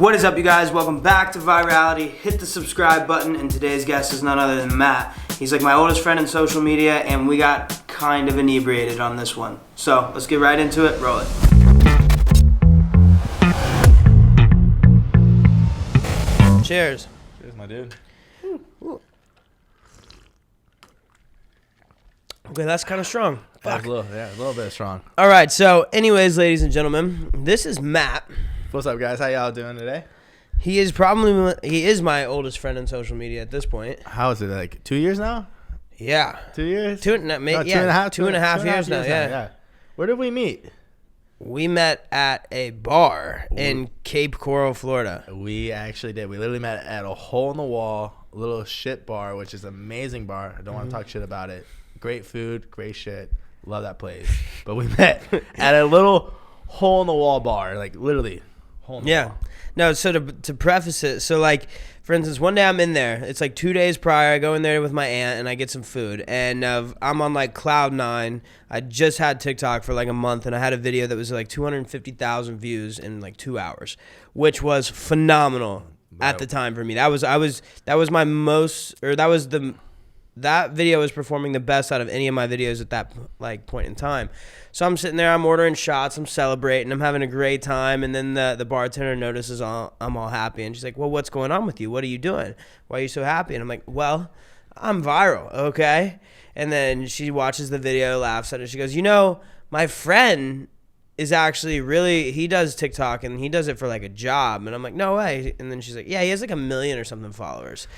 What is up, you guys? Welcome back to Virality. Hit the subscribe button, and today's guest is none other than Matt. He's like my oldest friend in social media, and we got kind of inebriated on this one. So let's get right into it. Roll it. Cheers. Cheers, my dude. Ooh. Okay, that's kind of strong. Fuck. A little bit strong. All right, so anyways, ladies and gentlemen, this is Matt. What's up, guys? How y'all doing today? He is my oldest friend in social media at this point. How is it, like 2 years now? Yeah. 2 years? Two and a half years now, yeah. Where did we meet? We met at a bar in Cape Coral, Florida. We actually did. We literally met at a hole-in-the-wall little shit bar, which is an amazing bar. I don't want to talk shit about it. Great food, great shit. Love that place. But we met at a little hole-in-the-wall bar, like literally hole-in-the-wall. No, so to preface it, so like, for instance, one day I'm in there. It's like 2 days prior. I go in there with my aunt and I get some food. And I'm on like cloud nine. I just had TikTok for like a month, and I had a video that was like 250,000 views in like 2 hours, which was phenomenal at the time for me. That video was performing the best out of any of my videos at that like point in time. So I'm sitting there, I'm ordering shots, I'm celebrating, I'm having a great time, and then the bartender notices I'm all happy, and she's like, well, what's going on with you? What are you doing? Why are you so happy? And I'm like, well, I'm viral, okay? And then she watches the video, laughs at it. She goes, you know, my friend is actually he does TikTok, and he does it for like a job. And I'm like, no way. And then she's like, yeah, he has like 1 million or something followers.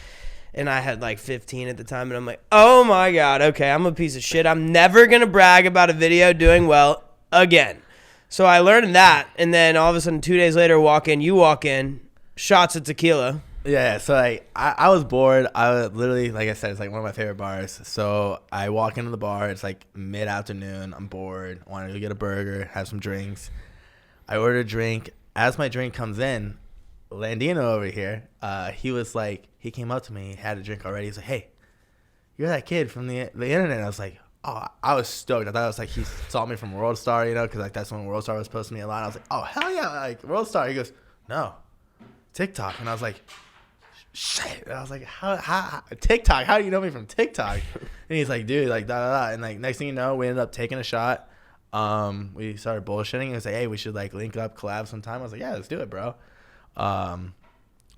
And I had like 15 at the time, and I'm like, oh my God, okay, I'm a piece of shit. I'm never going to brag about a video doing well again. So I learned that, and then all of a sudden 2 days later, you walk in, shots of tequila. Yeah, so like I was bored. I was literally, like I said, it's like one of my favorite bars. So I walk into the bar, it's like mid-afternoon, I'm bored, want to go get a burger, have some drinks. I order a drink. As my drink comes in, Landn over here, he came up to me, had a drink already. He's like, hey, you're that kid from the internet. I was like, oh, I was stoked. I thought it was like he saw me from World Star, you know, because like that's when World Star was posting me a lot. I was like, oh, hell yeah, like World Star. He goes, no, TikTok. And I was like, shit. And I was like, how TikTok? How do you know me from TikTok? And he's like, dude, like, da. And like, next thing you know, we ended up taking a shot. We started bullshitting. He was like, hey, we should like link up, collab sometime. I was like, yeah, let's do it, bro.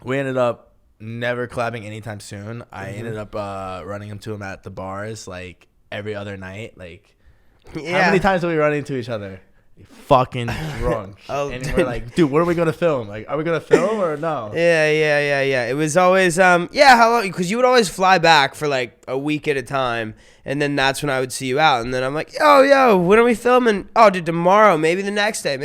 We ended up never collabing anytime soon. I ended up running into him at the bars like every other night. Like, how many times did we run into each other? Fucking drunk. And we're like, dude, what are we gonna film? Like, are we gonna film or no? Yeah. It was always how long? Because you would always fly back for like a week at a time, and then that's when I would see you out. And then I'm like, yo, when are we filming? Oh, dude, tomorrow, maybe the next day.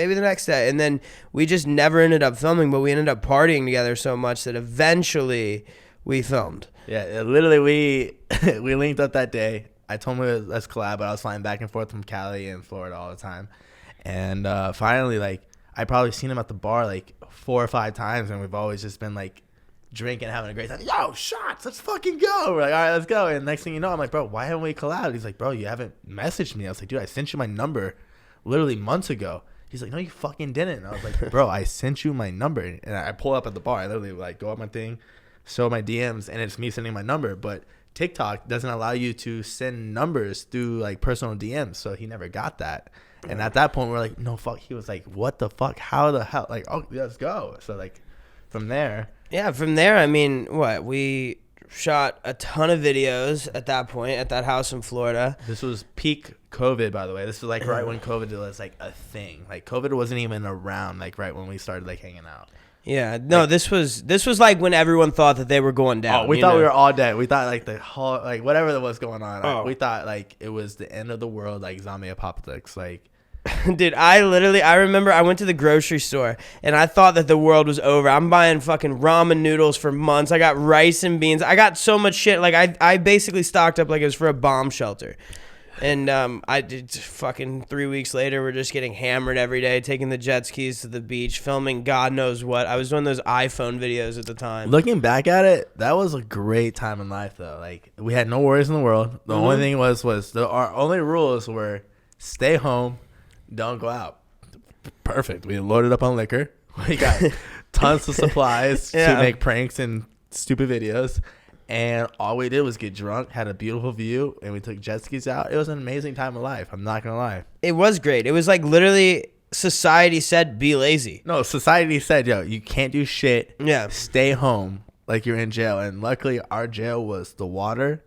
And then we just never ended up filming, but we ended up partying together so much that eventually we filmed. Yeah, literally we linked up that day. I told him let's collab, but I was flying back and forth from Cali and Florida all the time. And finally, like, I probably seen him at the bar like 4 or 5 times, and we've always just been like drinking, having a great time. Yo, shots, let's fucking go. We're like, all right, let's go. And next thing you know, I'm like, bro, why haven't we collabed? He's like, bro, you haven't messaged me. I was like, dude, I sent you my number literally months ago. He's like, no, you fucking didn't. And I was like, bro, I sent you my number. And I pull up at the bar. I literally like go up my thing, show my DMs, and it's me sending my number. But TikTok doesn't allow you to send numbers through like personal DMs, so he never got that. And at that point, we're like, no, fuck. He was like, what the fuck? How the hell? Like, oh, let's go. So, like, from there. Yeah, from there, I mean, we shot a ton of videos at that point at that house in Florida. This was peak COVID, by the way. This was, like, right when COVID was, like, a thing. Like, COVID wasn't even around, like, right when we started, like, hanging out. Yeah, no, like, this was like when everyone thought that they were going down. Oh, we thought we were all dead. We thought like the whole, like whatever was going on. We thought like it was the end of the world, like zombie apocalypse. Like, dude, I remember I went to the grocery store and I thought that the world was over. I'm buying fucking ramen noodles for months. I got rice and beans. I got so much shit. Like I basically stocked up like it was for a bomb shelter. And I did fucking 3 weeks later, we're just getting hammered every day, taking the jet skis to the beach, filming God knows what. I was doing those iPhone videos at the time. Looking back at it, that was a great time in life, though. Like, we had no worries in the world. The only thing was our only rules were stay home, don't go out. Perfect. We loaded up on liquor. We got tons of supplies Yeah. to make pranks and stupid videos. And all we did was get drunk, had a beautiful view, and we took jet skis out. It was an amazing time of life. I'm not going to lie. It was great. It was like literally society said, be lazy. No, society said, yo, you can't do shit. Yeah. Stay home like you're in jail. And luckily, our jail was the water,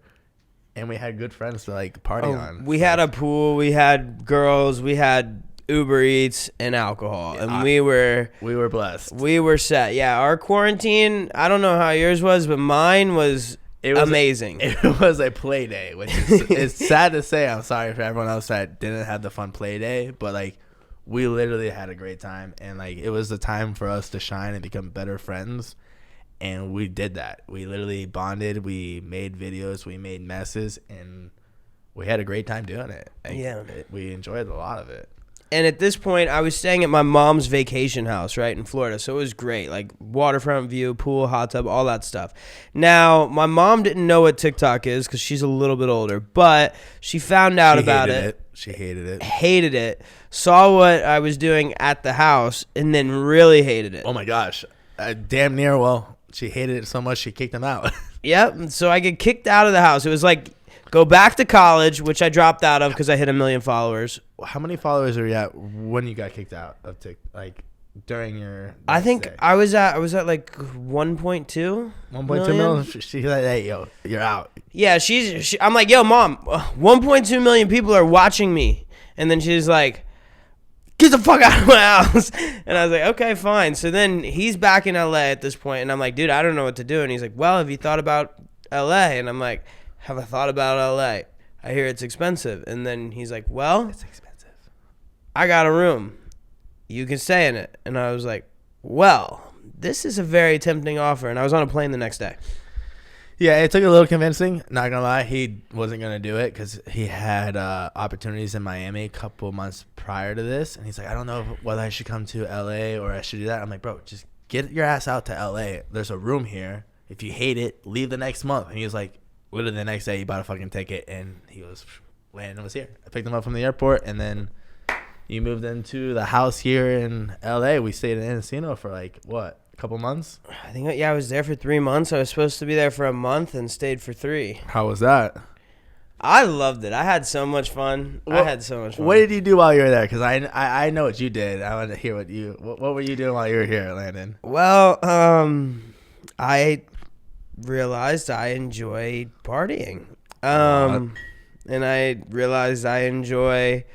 and we had good friends to like party on. We had a pool. We had girls. We had Uber Eats and alcohol. And we were blessed. We were set. Yeah, our quarantine, I don't know how yours was, but mine was amazing. It was a play day, which is it's sad to say. I'm sorry for everyone else that didn't have the fun play day, but like we literally had a great time, and like it was the time for us to shine and become better friends, and we did that. We literally bonded. We made videos. We made messes, and we had a great time doing it. Like, we enjoyed a lot of it. And at this point, I was staying at my mom's vacation house, right, in Florida. So it was great, like waterfront view, pool, hot tub, all that stuff. Now, my mom didn't know what TikTok is because she's a little bit older, but she found out about it. She hated it. Hated it. Saw what I was doing at the house, and then really hated it. Oh, my gosh. Damn near, well, she hated it so much she kicked him out. Yep. So I get kicked out of the house. It was like, go back to college, which I dropped out of because I hit 1 million followers. How many followers are you at when you got kicked out of TikTok? Like during your? I think day? I was at like 1.2. 1.2 million. She's like, hey, yo, you're out. Yeah, I'm like, yo, mom, 1.2 million people are watching me, and then she's like, get the fuck out of my house. And I was like, okay, fine. So then he's back in LA at this point, and I'm like, dude, I don't know what to do. And he's like, well, have you thought about LA? And I'm like, have I thought about LA? I hear it's expensive. And then he's like, well, It's expensive. I got a room. You can stay in it. And I was like, well, this is a very tempting offer. And I was on a plane the next day. Yeah, it took a little convincing. Not gonna lie, he wasn't gonna do it because he had opportunities in Miami a couple months prior to this, and he's like, I don't know whether I should come to LA or I should do that. I'm like, bro, just get your ass out to LA. There's a room here. If you hate it, leave the next month. And he was like, literally the next day, he bought a fucking ticket, and Landn was here. I picked him up from the airport, and then he moved into the house here in LA. We stayed in Encino for like what? A couple months? I think, yeah, I was there for 3 months. I was supposed to be there for a month and stayed for 3. How was that? I loved it. I had so much fun. What did you do while you were there? Because I know what you did. I want to hear what were you doing while you were here, Landn? Well, I realized I enjoy partying. And I realized I enjoy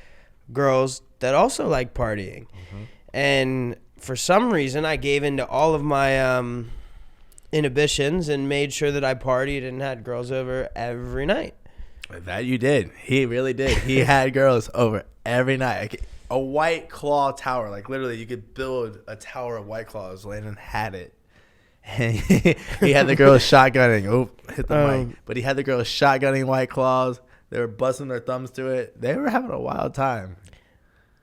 girls that also like partying. Mm-hmm. And for some reason, I gave into all of my inhibitions and made sure that I partied and had girls over every night. That you did. He really did. He had girls over every night. Like a White Claw tower. Like literally, you could build a tower of White Claws. Landon had it. And he had the girls shotgunning. Oh, hit the mic. But he had the girls shotgunning White Claws. They were busting their thumbs to it. They were having a wild time.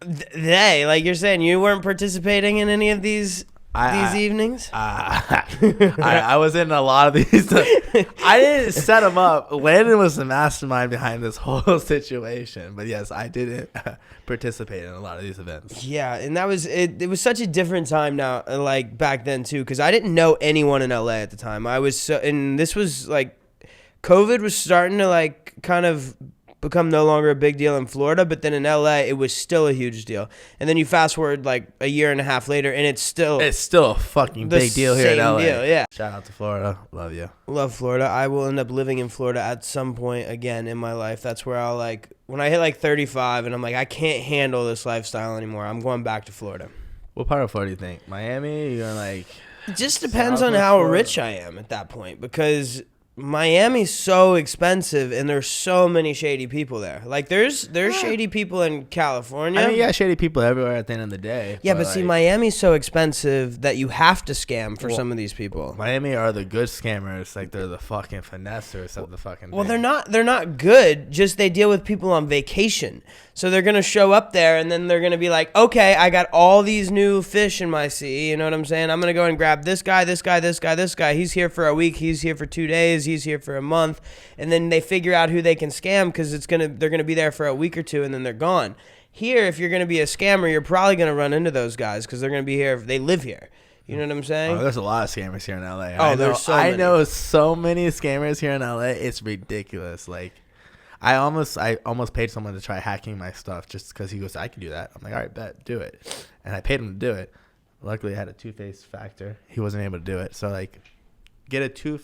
They, like you're saying, you weren't participating in any of these evenings? I was in a lot of these. I didn't set them up. Landon was the mastermind behind this whole situation. But yes, I didn't participate in a lot of these events. Yeah, and that was it. It was such a different time now, like back then too, because I didn't know anyone in LA at the time. And this was like, COVID was starting to like kind of become no longer a big deal in Florida, but then in LA it was still a huge deal. And then you fast forward like a year and a half later, and it's still a fucking big deal here in LA. Yeah. Shout out to Florida. Love you. Love Florida. I will end up living in Florida at some point again in my life. That's where I'll like when I hit like 35 and I'm like I can't handle this lifestyle anymore. I'm going back to Florida. What part of Florida do you think? Miami? You're like it just depends on how rich I am at that point because Miami's so expensive and there's so many shady people there. Like there's shady people in California. I mean, yeah, shady people everywhere at the end of the day. Yeah, but see, Miami's so expensive that you have to scam for some of these people. Miami are the good scammers. Like they're the fucking finessers of the fucking Well, thing. they're not good. Just they deal with people on vacation. So they're going to show up there and then they're going to be like, okay, I got all these new fish in my sea. You know what I'm saying? I'm going to go and grab this guy, this guy, this guy, this guy. He's here for a week. He's here for 2 days. He's here for a month. And then they figure out who they can scam because they're going to be there for a week or two and then they're gone. Here, if you're going to be a scammer, you're probably going to run into those guys because they're going to be here. They live here. You know what I'm saying? Oh, there's a lot of scammers here in LA. There's so many. I know so many scammers here in LA. It's ridiculous. Like, I almost paid someone to try hacking my stuff just because he goes, I can do that. I'm like, all right, bet, do it. And I paid him to do it. Luckily, I had a two-faced factor. He wasn't able to do it. So, like, get a two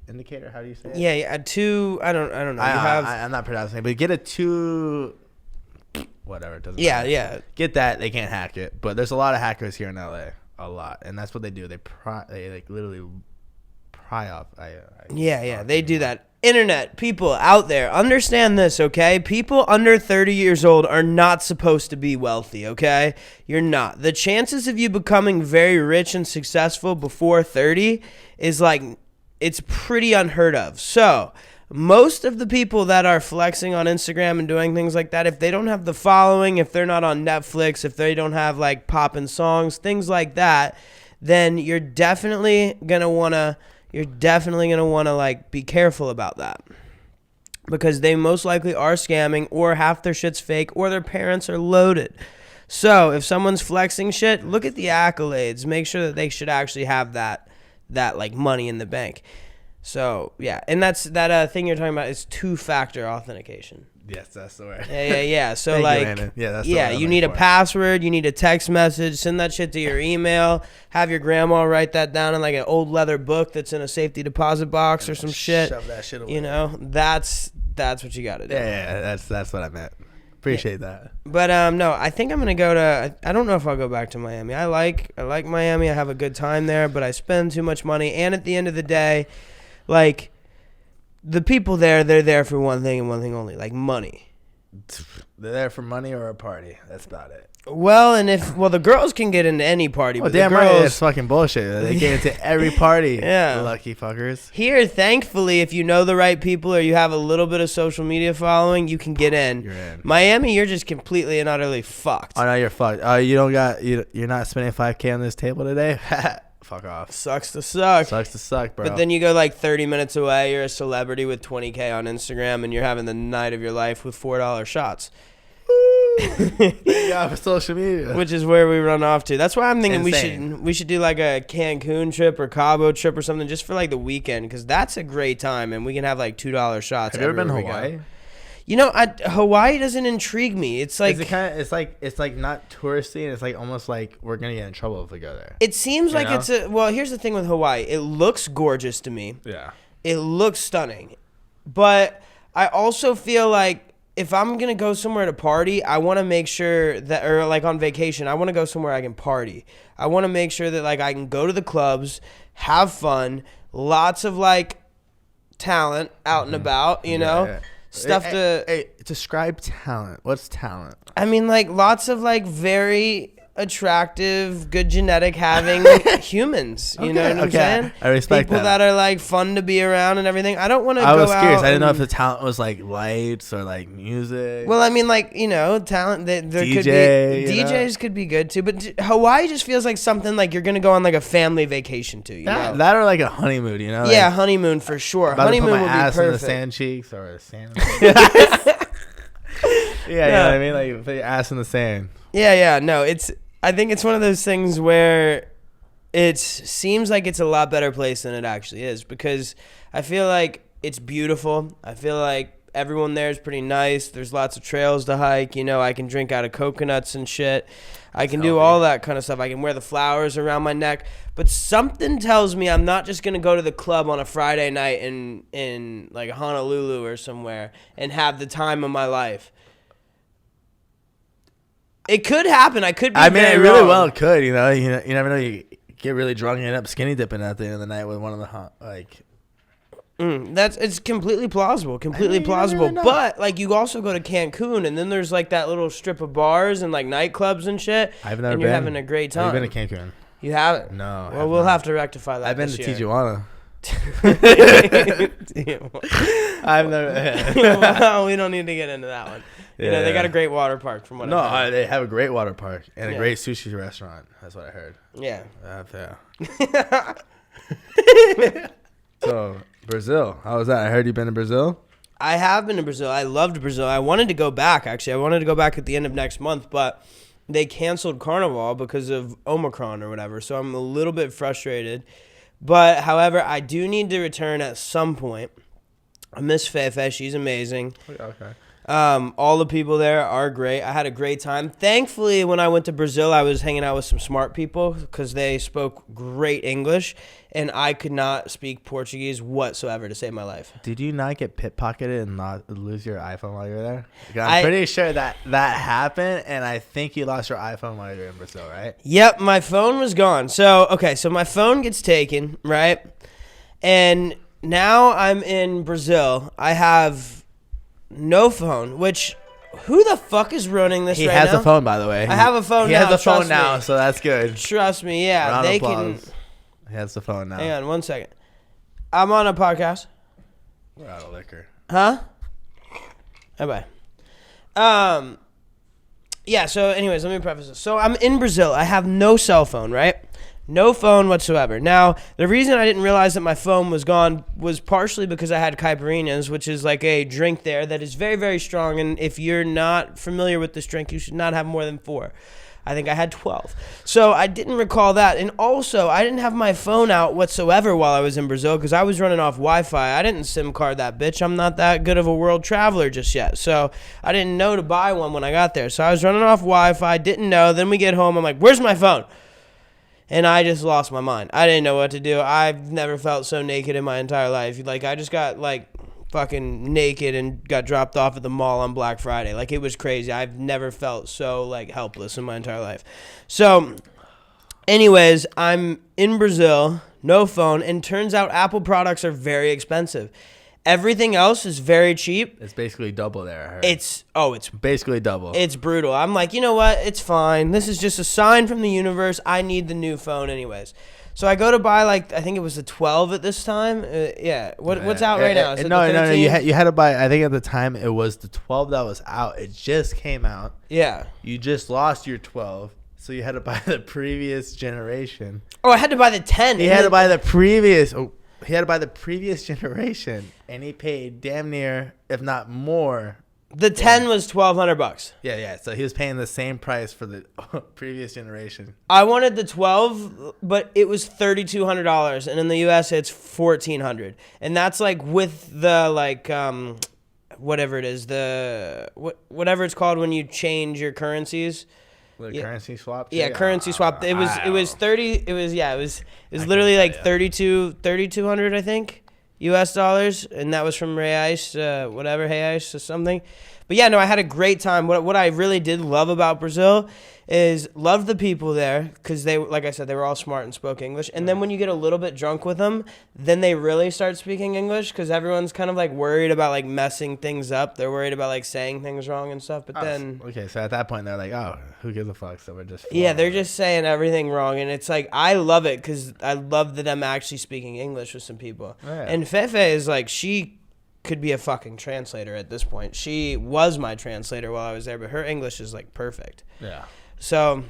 indicator. How do you say it? Yeah, two. I don't know. I'm not pronouncing it, but get a two. Whatever. It doesn't matter. Yeah. Get that. They can't hack it. But there's a lot of hackers here in LA. A lot. And that's what they do. They like literally pry off. They do that. Internet people out there, understand this, okay? People under 30 years old are not supposed to be wealthy, okay? You're not. The chances of you becoming very rich and successful before 30 is like, it's pretty unheard of. So, most of the people that are flexing on Instagram and doing things like that, if they don't have the following, if they're not on Netflix, if they don't have like poppin' songs, things like that, then you're definitely gonna wanna like be careful about that, because they most likely are scamming, or half their shit's fake, or their parents are loaded. So if someone's flexing shit, look at the accolades. Make sure that they should actually have that like money in the bank. So yeah, and that's that thing you're talking about is two-factor authentication. Yes, that's the word. Yeah. So Thank you, that's the word you need a password, you need a text message, send that shit to your email, have your grandma write that down in like an old leather book that's in a safety deposit box or some shit. Shove that shit away. You know, that's what you got to do. Yeah, that's what I meant. Appreciate that. But no, I think I'm gonna go to. I don't know if I'll go back to Miami. I like Miami. I have a good time there, but I spend too much money. And at the end of the day, like, the people there, they're there for one thing and one thing only, like money. They're there for money or a party. That's about it. Well, the girls can get into any party, but damn the girls, right, it's fucking bullshit. They get into every party. Yeah, lucky fuckers. Here, thankfully, if you know the right people or you have a little bit of social media following, you can get in. You're in. Miami, you're just completely and utterly fucked. Oh no, you're fucked. You're not spending $5K on this table today. Fuck off. Sucks to suck. Sucks to suck, bro. But then you go like 30 minutes away, you're a celebrity with 20K on Instagram, and you're having the night of your life with $4 shots. Yeah, for social media. Which is where we run off to. That's why I'm thinking Insane. we should do like a Cancun trip or Cabo trip or something just for like the weekend, because that's a great time, and we can have like $2 shots. Have you ever been to Hawaii? You know, Hawaii doesn't intrigue me. It's like it's like not touristy, and it's like almost like we're gonna get in trouble if we go there. It seems like it's well, here's the thing with Hawaii. It looks gorgeous to me. Yeah. It looks stunning. But I also feel like if I'm going to go somewhere to party, I want to make sure that, or like on vacation, I want to go somewhere I can party. I want to make sure that like I can go to the clubs, have fun, lots of like talent out and about, you know? Yeah. Stuff describe talent. What's talent? I mean, like lots of like very attractive, good genetic having humans. You know what I'm saying? I respect people that are like fun to be around and everything. I don't want to go out. I was curious. I didn't know if the talent was like lights or like music. Well, I mean, like, you know, talent. There DJ, could be DJs could be good too, but Hawaii just feels like something like you're gonna go on like a family vacation to. You know? That or like a honeymoon. You know? Yeah, like, honeymoon for sure. About Honeymoon to put my would be ass perfect. in the sand cheeks or sand. Yeah, you know what I mean? Like put your ass in the sand. Yeah. No, I think it's one of those things where it seems like it's a lot better place than it actually is, because I feel like it's beautiful. I feel like everyone there is pretty nice. There's lots of trails to hike. You know, I can drink out of coconuts and shit. I can do all that kind of stuff. I can wear the flowers around my neck. But something tells me I'm not just going to go to the club on a Friday night in like Honolulu or somewhere and have the time of my life. It could happen. I could be I mean, very it really wrong. well could. You know, you never know. You get really drunk and end up skinny dipping at the end of the night with one of the like. It's completely plausible. Really But like, you also go to Cancun, and then there's like that little strip of bars and like nightclubs and shit. I've never and been. you're having a great time. Have you been to Cancun? You haven't? No. Well, we'll have to rectify that. I've been this to year. Tijuana. I've never. Well, we don't need to get into that one. You know, they got a great water park from what I heard. They have a great water park and a great sushi restaurant. That's what I heard. Yeah. Yeah. So, Brazil. How was that? I heard you've been to Brazil. I have been to Brazil. I loved Brazil. I wanted to go back, actually. I wanted to go back at the end of next month, but they canceled Carnival because of Omicron or whatever. So I'm a little bit frustrated. But, however, I do need to return at some point. I miss Fefe. She's amazing. Okay. All the people there are great. I had a great time. Thankfully, when I went to Brazil, I was hanging out with some smart people because they spoke great English, and I could not speak Portuguese whatsoever to save my life. Did you not get pickpocketed and not lose your iPhone while you were there? I'm pretty sure that happened, and I think you lost your iPhone while you were in Brazil, right? Yep, my phone was gone. So my phone gets taken, right? And now I'm in Brazil. I have no phone, which who the fuck is running this right now? He has a phone, by the way. I have a phone now. He has a phone trust now, me. so that's good. Trust me, yeah. Round They of applause. can. He has the phone now. Hang on 1 second. I'm on a podcast. We're out of liquor. Huh? Bye-bye. Yeah, so anyways, let me preface this. So I'm in Brazil. I have no cell phone, right? No phone whatsoever. Now, the reason I didn't realize that my phone was gone was partially because I had caipirinhas, which is like a drink there that is very, very strong. And if you're not familiar with this drink, you should not have more than 4. I think I had 12. So I didn't recall that. And also, I didn't have my phone out whatsoever while I was in Brazil because I was running off Wi-Fi. I didn't SIM card that bitch. I'm not that good of a world traveler just yet. So I didn't know to buy one when I got there. So I was running off Wi-Fi, didn't know. Then we get home. I'm like, where's my phone? And I just lost my mind. I didn't know what to do. I've never felt so naked in my entire life. Like, I just got, like, fucking naked and got dropped off at the mall on Black Friday. Like, it was crazy. I've never felt so, like, helpless in my entire life. So, anyways, I'm in Brazil, no phone, and turns out Apple products are very expensive. Everything else is very cheap. It's basically double there, I heard. It's basically double. It's brutal. I'm like, you know what? It's fine. This is just a sign from the universe. I need the new phone anyways. So I go to buy, like, I think it was the 12 at this time. Yeah. What's out right now? Is it No. the 13? You had to buy, I think at the time it was the 12 that was out. It just came out. Yeah. You just lost your 12. So you had to buy the previous generation. Oh, I had to buy the 10. He had to buy the previous generation, and he paid damn near, if not more. The 10 was $1,200. Yeah. So he was paying the same price for the previous generation. I wanted the 12, but it was $3,200, and in the U.S. it's $1,400, and that's like with the whatever it is, whatever it's called when you change your currencies. Currency swap? Yeah, currency swap. It was literally like 3,200, I think, US dollars, and that was from reais, reais or something. But yeah, no, I had a great time. What I really did love about Brazil is loved the people there because they, like I said, they were all smart and spoke English. And then when you get a little bit drunk with them, then they really start speaking English because everyone's kind of like worried about like messing things up. They're worried about like saying things wrong and stuff. But then so at that point they're like, oh, who gives a fuck? So we're just they're just saying everything wrong, and it's like I love it because I love that them actually speaking English with some people. Oh, yeah. And Fefe is like she could be a fucking translator at this point. She was my translator while I was there, but her English is like perfect. Yeah. So,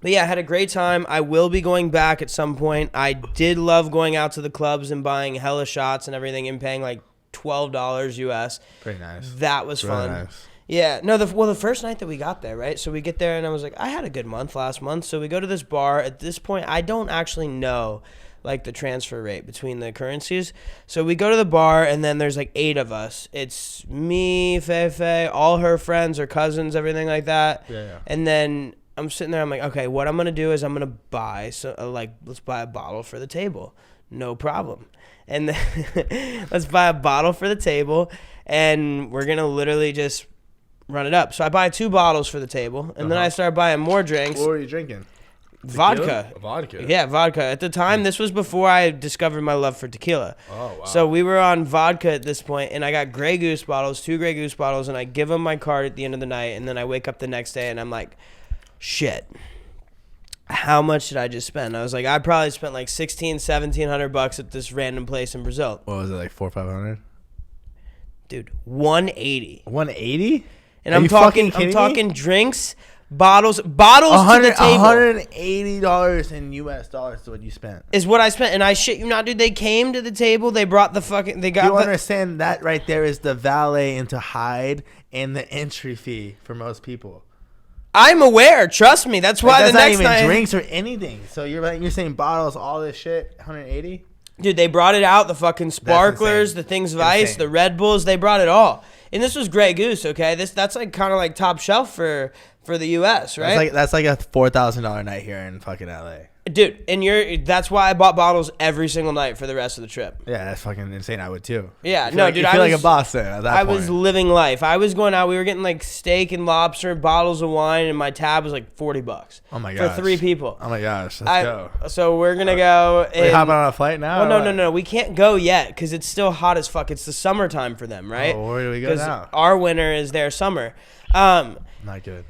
but yeah, I had a great time. I will be going back at some point. I did love going out to the clubs and buying hella shots and everything and paying like $12 US. Pretty nice. That was really fun. Nice. Yeah. No, the first night that we got there, right? So we get there and I was like, I had a good month last month. So we go to this bar. At this point, I don't actually know like the transfer rate between the currencies. So we go to the bar and then there's like 8 of us. It's me, Fefe, all her friends, her cousins, everything like that. Yeah. And then I'm sitting there, I'm like, okay, what I'm going to do is I'm going to buy, let's buy a bottle for the table. No problem. And then let's buy a bottle for the table and we're going to literally just run it up. So I buy 2 bottles for the table and then I start buying more drinks. What were you drinking? Vodka. Vodka. Yeah, vodka. At the time, this was before I discovered my love for tequila. Oh, wow. So we were on vodka at this point, and I got Grey Goose bottles, 2 Grey Goose bottles, and I give them my card at the end of the night, and then I wake up the next day, and I'm like, shit. How much did I just spend? I was like, I probably spent like $1,700 at this random place in Brazil. What was it, like $400 or $500? Dude, $180. $180? And I'm talking drinks. Bottles to the table. $180 in US dollars is what you spent. Is what I spent, and I shit you not, dude. They came to the table. They brought the fucking. They got. You understand that right there is the valet into Hyde and the entry fee for most people. I'm aware. Trust me. That's why Like, the next not even night, drinks or anything. So you're saying bottles, all this shit, 180. dude, they brought it out. The fucking sparklers, the things of ice, the Red Bulls. They brought it all. And this was Grey Goose. Okay, that's like kind of like top shelf for the U.S. Right? That's like a $4,000 night here in fucking L.A. Dude, and that's why I bought bottles every single night for the rest of the trip. Yeah, that's fucking insane. I would too. Yeah, No, dude, I feel like a boss then at that I point. was living life. I was going out. We were getting like steak and lobster, bottles of wine, and my tab was like $40. Oh my gosh. For 3 people. Oh my gosh, let's go. So we're gonna go. We hopping on a flight now? Well, no. We can't go yet because it's still hot as fuck. It's the summertime for them, right? Oh, where do we go now? Our winter is their summer. Not good.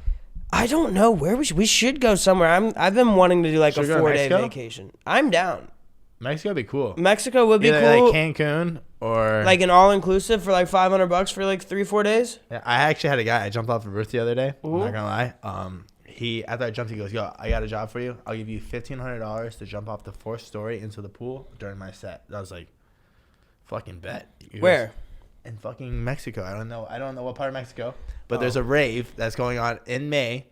I don't know where we should go somewhere. I've been wanting to do like Should a we go to 4-day Mexico? vacation. I'm down. Mexico would be cool. Mexico would be Either cool. like Cancun or like an all-inclusive for like $500 for like 3-4 days. Yeah, I actually had a guy. I jumped off the roof the other day. Ooh. I'm not gonna lie. He after I jumped, he goes, "Yo, I got a job for you. I'll give you $1,500 to jump off the 4th story into the pool during my set." I was like, "Fucking bet." Where? In fucking Mexico. I don't know what part of Mexico, but there's a rave that's going on in May.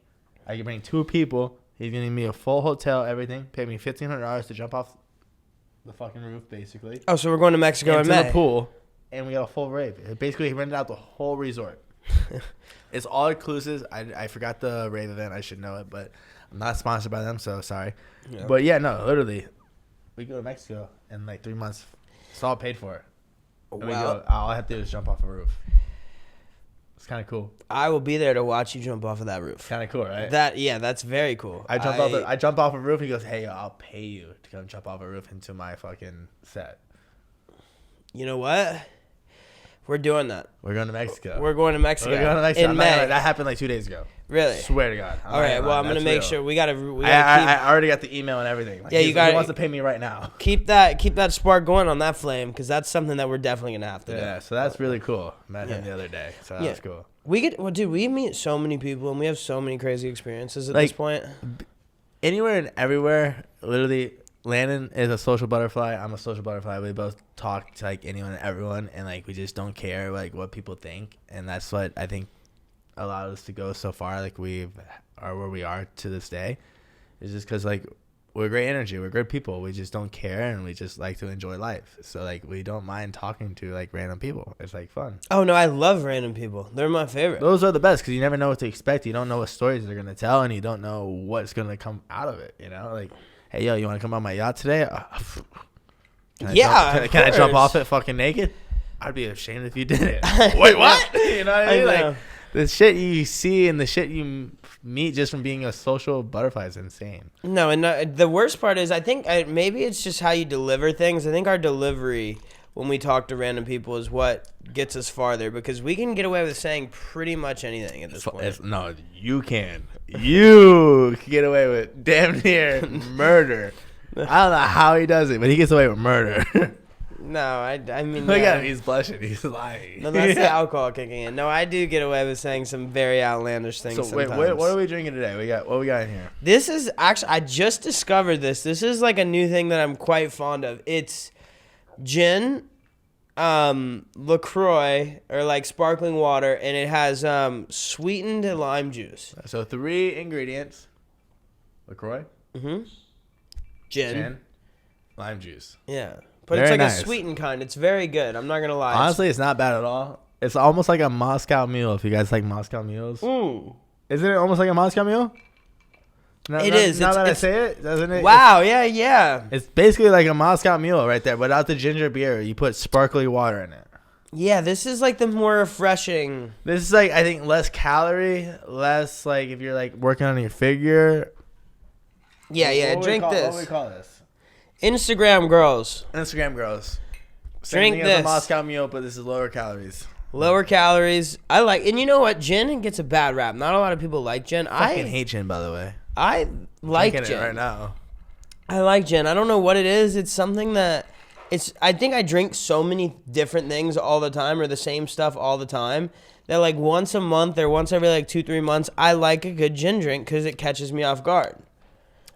I can bring 2 people. He's gonna give me a full hotel, everything. Pay me $1,500 to jump off the fucking roof, basically. Oh, so we're going to Mexico in into May. the pool, and we got a full rave. Basically, he rented out the whole resort. It's all inclusive. I forgot the rave event. I should know it, but I'm not sponsored by them, so sorry. Yeah. But yeah, no, literally, we go to Mexico in like 3 months. It's all paid for. And we go, all I have to do is jump off a roof. It's kind of cool. I will be there to watch you jump off of that roof. Kind of cool, right? That's very cool. I jump off a roof. He goes, "Hey, yo, I'll pay you to come jump off a roof into my fucking set." You know what? We're doing that. We're going to Mexico. We're going to Mexico. We're going to Mexico. In May. That happened like 2 days ago. Really? Swear to God. All right. Well, I'm gonna make sure we gotta keep. I already got the email and everything. Like, Yeah, you got. He wants to pay me right now. Keep that spark going on that flame because that's something that we're definitely gonna have to do. Yeah, so that's really cool. Met him the other day, so that was cool. Dude, we meet so many people and we have so many crazy experiences at Like, this point. Anywhere and everywhere, literally. Landon is a social butterfly. I'm a social butterfly. We both talk to like anyone and everyone, and like we just don't care like what people think, and that's what I think allowed us to go so far. Like we are where we are to this day, is just because like we're great energy. We're good people. We just don't care, and we just like to enjoy life. So like we don't mind talking to like random people. It's like fun. Oh no, I love random people. They're my favorite. Those are the best because you never know what to expect. You don't know what stories they're gonna tell, and you don't know what's gonna come out of it. You know, like. Hey, yo, you want to come on my yacht today? Can I jump off it fucking naked? I'd be ashamed if you did it. Wait, what? You know what I mean? Like, the shit you see and the shit you meet just from being a social butterfly is insane. No, and the worst part is I think maybe it's just how you deliver things. I think our delivery when we talk to random people is what gets us farther because we can get away with saying pretty much anything at this point. No, you can. You can get away with damn near murder. I don't know how he does it, but he gets away with murder. No, I mean... Look at him. He's blushing. He's lying. No, that's the alcohol kicking in. No, I do get away with saying some very outlandish things sometimes. Wait, what are we drinking today? What we got in here? This is actually... I just discovered this. This is like a new thing that I'm quite fond of. It's gin... LaCroix or like sparkling water, and it has sweetened lime juice. So 3 ingredients: LaCroix, gin, lime juice. Yeah, but Very it's like nice. a sweetened kind. It's very good. I'm not gonna lie. Honestly, it's not bad at all. It's almost like a Moscow Mule. If you guys like Moscow Mules, isn't it almost like a Moscow Mule? It is. Now that I say it, doesn't it? Wow. Yeah. It's basically like a Moscow Mule right there. Without the ginger beer, you put sparkly water in it. Yeah, this is like the more refreshing. This is like I think less calorie, less like if you're like working on your figure. Yeah. Drink this. What do we call this? Instagram girls. Instagram girls. Drink Same thing this. as a Moscow Mule, but this is lower calories. Lower calories. I like, and you know what? Gin gets a bad rap. Not a lot of people like gin. I fucking hate gin, by the way. I like Drinking gin it right now. I like gin. I don't know what it is. It's something that I think I drink so many different things all the time or the same stuff all the time that like once a month or once every like 2-3 months, I like a good gin drink because it catches me off guard.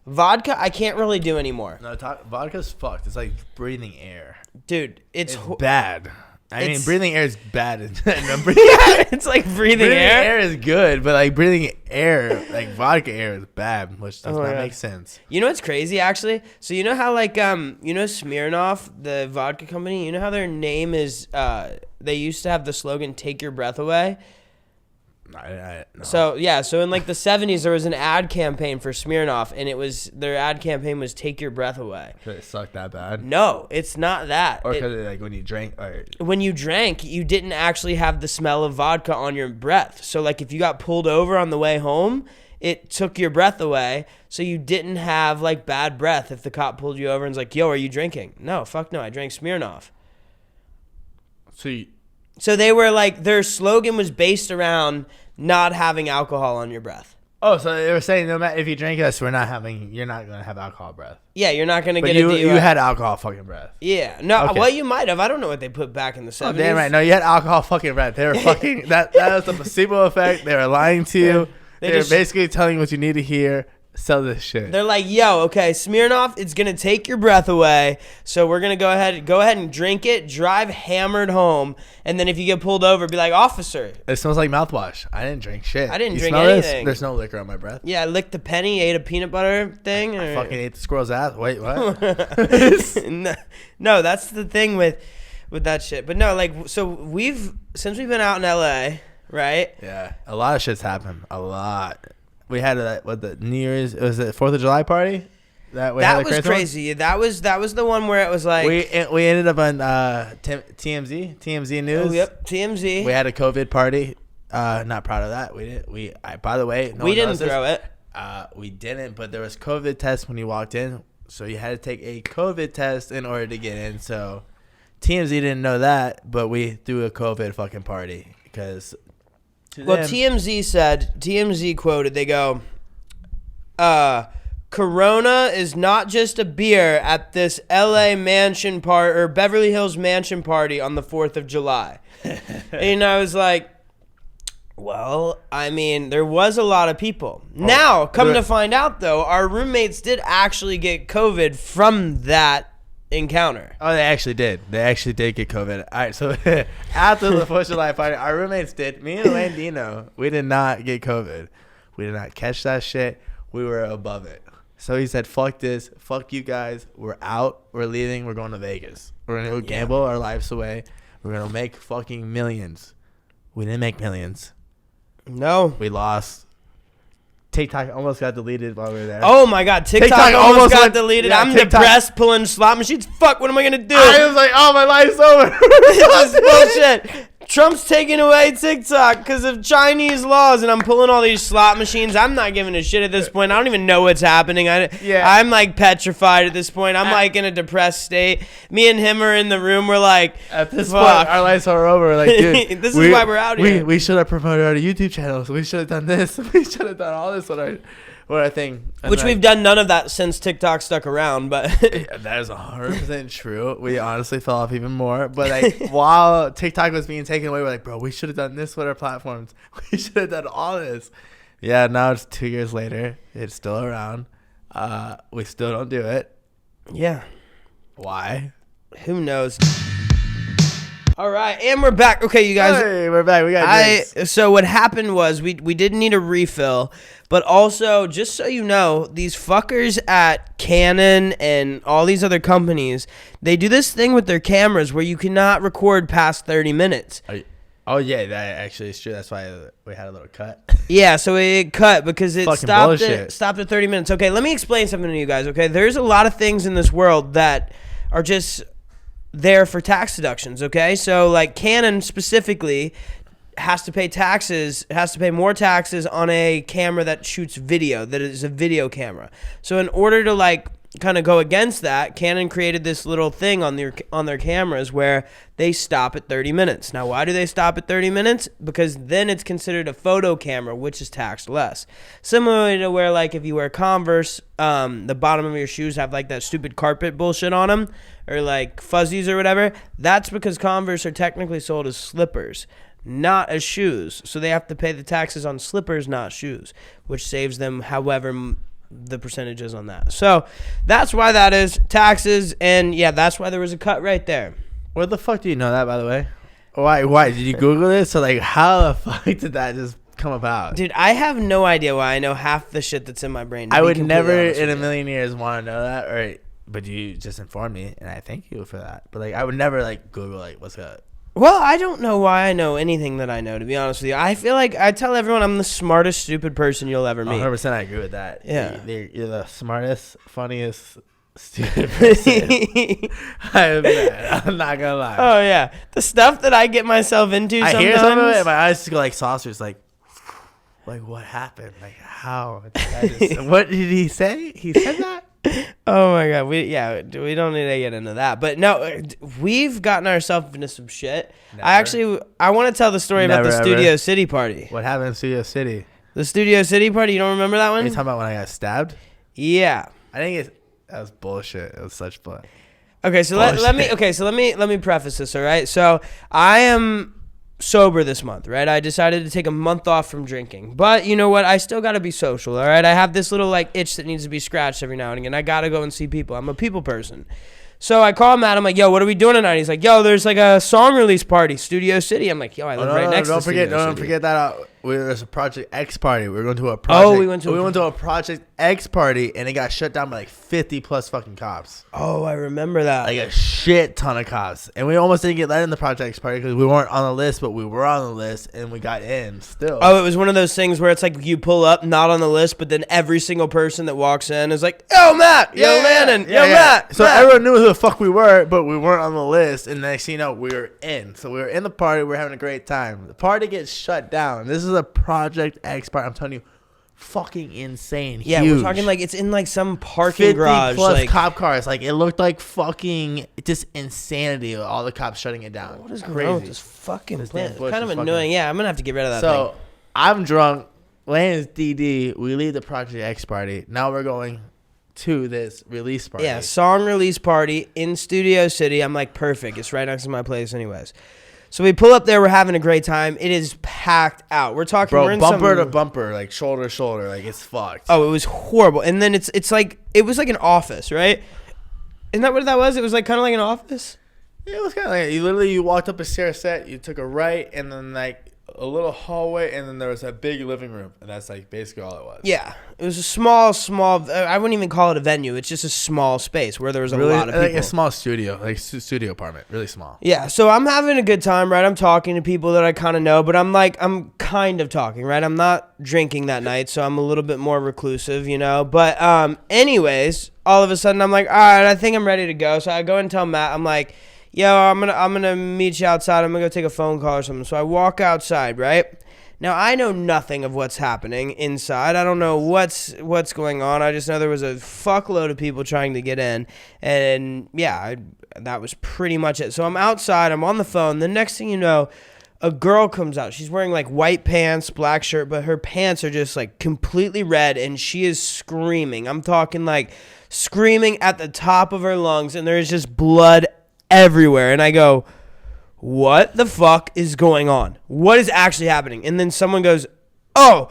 Vodka, I can't really do anymore. No, vodka's fucked. It's like breathing air. Dude, it's bad. I mean, breathing air is bad. It's like breathing air. Air is good, but like breathing air, like vodka air, is bad, which does not make sense. You know what's crazy, actually? So you know how like Smirnoff, the vodka company. You know how their name is. They used to have the slogan "Take your breath away." No. So in like the 70s, there was an ad campaign for Smirnoff, and their ad campaign was "Take your breath away." Did it suck that bad? No, it's not that. Or because like when you drank, when you drank, you didn't actually have the smell of vodka on your breath. So like if you got pulled over on the way home, it took your breath away, so you didn't have like bad breath if the cop pulled you over and was like, "Yo, are you drinking?" No, fuck no, I drank Smirnoff. So they were like, their slogan was based around not having alcohol on your breath. Oh, so they were saying no matter if you drink us, you're not gonna have alcohol breath. Yeah, you're not gonna get a DUI. You had alcohol fucking breath. Yeah, no, okay. Well, you might have. I don't know what they put back in the 70s. Oh, damn right. No, you had alcohol fucking breath. They were fucking that was the placebo effect. They were lying to you. They were basically telling you what you need to hear. Sell this shit. They're like, yo, okay, Smirnoff, it's gonna take your breath away, so we're gonna go ahead and drink it, drive hammered home, and then if you get pulled over, be like, officer. It smells like mouthwash. I didn't drink shit. I didn't drink anything. There's no liquor on my breath. Yeah, I licked the penny, ate a peanut butter thing. I fucking ate the squirrel's ass. Wait, what? No, that's the thing with that shit. But no, like, so since we've been out in LA, right? Yeah, a lot of shit's happened. A lot. We had the New Year's, was it 4th of July party? That was crazy. That was the one where it was like we ended up on TMZ News. Oh, yep, TMZ. We had a COVID party. Not proud of that. By the way, we didn't throw it. We didn't, but there was COVID test when you walked in, so you had to take a COVID test in order to get in. So TMZ didn't know that, but we threw a COVID fucking party because. TMZ quoted, they go, Corona is not just a beer at this LA mansion party or Beverly Hills mansion party on the 4th of July. And I was like, well, I mean, there was a lot of people. Now, come to find out, though, our roommates did actually get COVID from that encounter. Oh, they actually did. They actually did get COVID. All right, so after the 4th of July party, our roommates did. Me and Landino, we did not get COVID. We did not catch that shit. We were above it. So he said, fuck this. Fuck you guys. We're out. We're leaving. We're going to Vegas. We're going to go gamble our lives away. We're going to make fucking millions. We didn't make millions. No. We lost. TikTok almost got deleted while we were there. Oh my god, TikTok almost got deleted. Yeah, I'm depressed pulling slot machines. Fuck, what am I gonna do? I was like, oh, my life's over. This is bullshit. Trump's taking away TikTok because of Chinese laws, and I'm pulling all these slot machines. I'm not giving a shit at this point. I don't even know what's happening. I'm like petrified at this point. I'm like in a depressed state. Me and him are in the room. We're like, at this point, our lives are over. We're like, dude, this is why we're out here. We should have promoted our YouTube channels. We should have done this. We should have done all this with our thing. And which we've done none of that since TikTok stuck around, but that is 100% true. We honestly fell off even more. But like while TikTok was being taken away, we're like, bro, we should have done this with our platforms. We should have done all this. Yeah, now it's 2 years later. It's still around. We still don't do it. Yeah. Why? Who knows? All right, and we're back. Okay, you guys. Hey, we're back. We got drinks. So what happened was we didn't need a refill, but also, just so you know, these fuckers at Canon and all these other companies, they do this thing with their cameras where you cannot record past 30 minutes. Oh, yeah, that actually is true. That's why we had a little cut. Yeah, so it cut because it stopped at 30 minutes. Okay, let me explain something to you guys, okay? There's a lot of things in this world that are just there for tax deductions, okay? So like Canon specifically has to pay taxes, has to pay more taxes on a camera that shoots video, that is a video camera. So in order to like kind of go against that, Canon created this little thing on their cameras where they stop at 30 minutes. Now, why do they stop at 30 minutes? Because then it's considered a photo camera, which is taxed less. Similarly to where, like, if you wear Converse, the bottom of your shoes have, like, that stupid carpet bullshit on them, or, like, fuzzies or whatever. That's because Converse are technically sold as slippers, not as shoes. So they have to pay the taxes on slippers, not shoes, which saves them however the percentages on that. So that's why that is taxes, and yeah, that's why there was a cut right there. Where the fuck do you know that, by the way? Why? Did you Google this? So like, how the fuck did that just come about? Dude, I have no idea why I know half the shit that's in my brain. I would never in a million years want to know that. But you just informed me, and I thank you for that. But like, I would never like Google like what's up. Well, I don't know why I know anything that I know, to be honest with you. I feel like I tell everyone I'm the smartest, stupid person you'll ever meet. 100%, I agree with that. Yeah. You're the smartest, funniest, stupid person. I'm not gonna lie. Oh yeah, the stuff that I get myself into. I sometimes, hear some of it, and my eyes just go like saucers. Like what happened? Like how? What did he say? He said that. Oh my god, we don't need to get into that, but no, we've gotten ourselves into some shit. Never. I want to tell the story about the Studio City party. What happened in Studio City? The Studio City party. You don't remember that one? Are you talking about when I got stabbed? Yeah. I think that was bullshit. It was such bullshit. Okay, so let me preface this. All right, so I am sober this month, right? I decided to take a month off from drinking, but you know what? I still got to be social. All right, I have this little like itch that needs to be scratched every now and again. I got to go and see people. I'm a people person. So I call Matt. I'm like, yo, what are we doing tonight? He's like, yo, there's like a song release party, Studio City. I'm like, yo, I live right next to Studio City. Don't forget that. There's a Project X party. We were going to a project. Oh, we went to a Project X party, and it got shut down by like 50 plus fucking cops. Oh, I remember that. Like a shit ton of cops, and we almost didn't get let in the Project X party because we weren't on the list, but we were on the list, and we got in still. Oh, it was one of those things where it's like you pull up, not on the list, but then every single person that walks in is like, yo, Matt, yo, Landn, yo, Matt. So everyone knew who the fuck we were, but we weren't on the list, and next thing you know, we were in. So we were in the party, we were having a great time. The party gets shut down. This is a Project X party. I'm telling you, fucking insane. Yeah, huge. we're talking like it's in like some parking garage. 50 plus like, cop cars. Like it looked like fucking just insanity. All the cops shutting it down. What is going on with this fucking place? It's kind of fucking annoying. Yeah, I'm gonna have to get rid of that So thing. I'm drunk. Land's DD. We leave the Project X party. Now we're going to this release party. Yeah, song release party in Studio City. I'm like, perfect. It's right next to my place anyways. So we pull up there. We're having a great time. It is packed out. We're talking, bro, we're in bumper to bumper, like shoulder to shoulder. Like it's fucked. Oh, it was horrible. And then it's like, it was like an office, right? Isn't that what that was? It was like kind of like an office? Yeah, it was kind of like you walked up a stair set, you took a right, and then like a little hallway, and then there was a big living room, and that's like basically all it was. Yeah, it was a small. I wouldn't even call it a venue. It's just a small space where there was a lot of people. Like a small studio, like studio apartment, really small. Yeah, so I'm having a good time, right? I'm talking to people that I kind of know, but I'm kind of talking, right? I'm not drinking that night, so I'm a little bit more reclusive, you know. But anyways, all of a sudden I'm like, all right, I think I'm ready to go. So I go and tell Matt, I'm like, yo, I'm gonna meet you outside. I'm gonna go take a phone call or something. So I walk outside, right? Now I know nothing of what's happening inside. I don't know what's going on. I just know there was a fuckload of people trying to get in, and yeah, that was pretty much it. So I'm outside. I'm on the phone. The next thing you know, a girl comes out. She's wearing like white pants, black shirt, but her pants are just like completely red, and she is screaming. I'm talking like screaming at the top of her lungs, and there is just blood everywhere. And I go, what the fuck is going on? What is actually happening? And then someone goes, oh,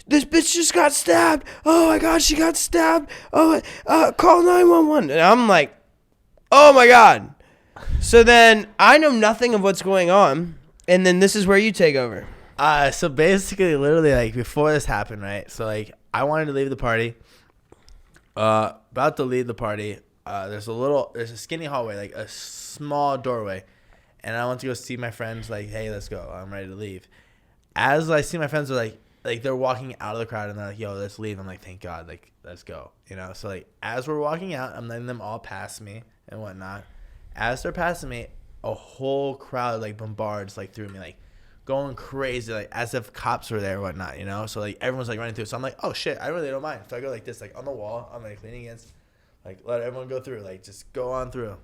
this bitch just got stabbed. Oh my God, she got stabbed. Oh, call 911. And I'm like, oh my God. So then I know nothing of what's going on. And then this is where you take over. So basically, literally, like before this happened, right? So like I wanted to leave the party. About to leave the party. There's a skinny hallway, like a small doorway, and I went to go see my friends. Like, hey, let's go. I'm ready to leave. As I see my friends are like they're walking out of the crowd, and they're like, yo, let's leave. I'm like, thank God, like let's go. You know. So like as we're walking out, I'm letting them all pass me and whatnot. As they're passing me, a whole crowd like bombards like through me, like going crazy, like as if cops were there and whatnot. You know. So like everyone's like running through. So I'm like, oh shit, I really don't mind. So I go like this, like on the wall. I'm like leaning against. Like, let everyone go through. Like, just go on through.